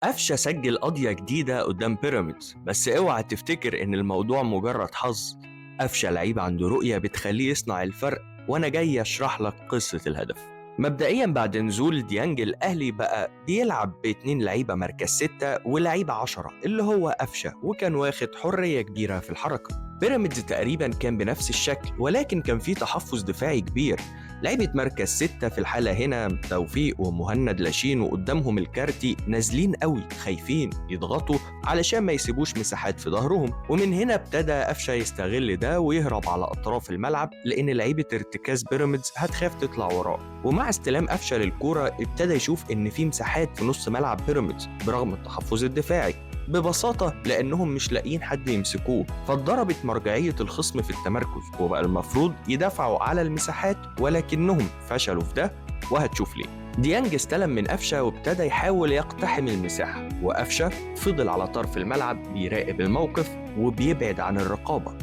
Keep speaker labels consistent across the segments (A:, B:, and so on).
A: قفشة سجل قضية جديدة قدام بيراميدز، بس اوعى تفتكر ان الموضوع مجرد حظ. قفشة لعيب عنده رؤية بتخليه يصنع الفرق، وانا جاي اشرح لك قصة الهدف. مبدئيا بعد نزول ديانج الاهلي بقى بيلعب باتنين لعيبة مركز 6 ولعيبة 10 اللي هو قفشة، وكان واخد حرية كبيرة في الحركة. بيراميدز تقريبا كان بنفس الشكل، ولكن كان فيه تحفظ دفاعي كبير. لعيبة مركز 6 في الحالة هنا توفيق ومهند لاشين، وقدامهم الكارتي نازلين قوي خايفين يضغطوا علشان ما يسيبوش مساحات في ظهرهم. ومن هنا ابتدى قفشة يستغل ده ويهرب على أطراف الملعب، لأن لعيبة ارتكاز بيراميدز هتخاف تطلع وراه. ومع استلام قفشة للكورة ابتدى يشوف إن في مساحات في نص ملعب بيراميدز برغم التحفظ الدفاعي، ببساطة لأنهم مش لاقيين حد يمسكوه. فاتضربت مرجعية الخصم في التمركز، وبقى المفروض يدافعوا على المساحات، ولكنهم فشلوا في ده، وهتشوف ليه. ديانج استلم من قفشة وابتدى يحاول يقتحم المساحة، وقفشة فضل على طرف الملعب بيراقب الموقف وبيبعد عن الرقابة.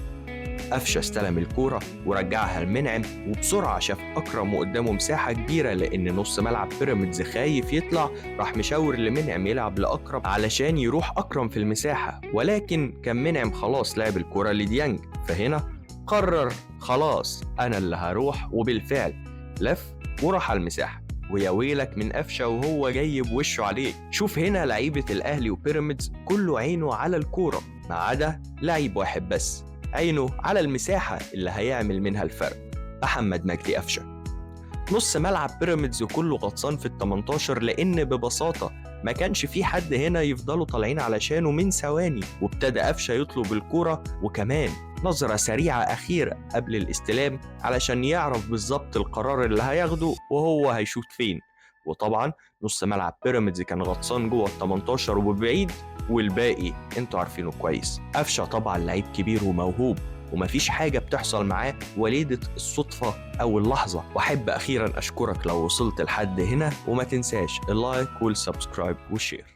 A: قفشة استلم الكورة ورجعها لمنعم، وبسرعة شاف أكرم وقدامه مساحة كبيرة، لأن نص ملعب بيراميدز خايف يطلع. راح مشاور لمنعم يلعب لأكرم علشان يروح أكرم في المساحة، ولكن كان منعم خلاص لعب الكورة لديانج. فهنا قرر خلاص أنا اللي هروح، وبالفعل لف وراح على المساحة. ويا ويلك من قفشة وهو جاي بوشه عليه. شوف هنا لعيبة الأهلي وبيراميدز كله عينه على الكورة، ما عدا لعيب واحد بس عينه على المساحة اللي هيعمل منها الفرق: محمد مجدي قفشة. نص ملعب بيراميدز كله غطسان في ال18، لأن ببساطة ما كانش في حد هنا يفضلوا طالعين علشانه من ثواني. وابتدى قفشة يطلب الكرة، وكمان نظرة سريعة أخيرة قبل الاستلام علشان يعرف بالظبط القرار اللي هياخده وهو هيشوط فين. وطبعا نص ملعب بيراميدز كان غطسان جوه ال18 وبعيد، والباقي انتوا عارفينه كويس. قفشة طبعا لعيب كبير وموهوب، ومفيش حاجة بتحصل معاه وليدة الصدفة أو اللحظة. وأحب أخيرا أشكرك لو وصلت لحد هنا، وما تنساش اللايك والسبسكرايب والشير.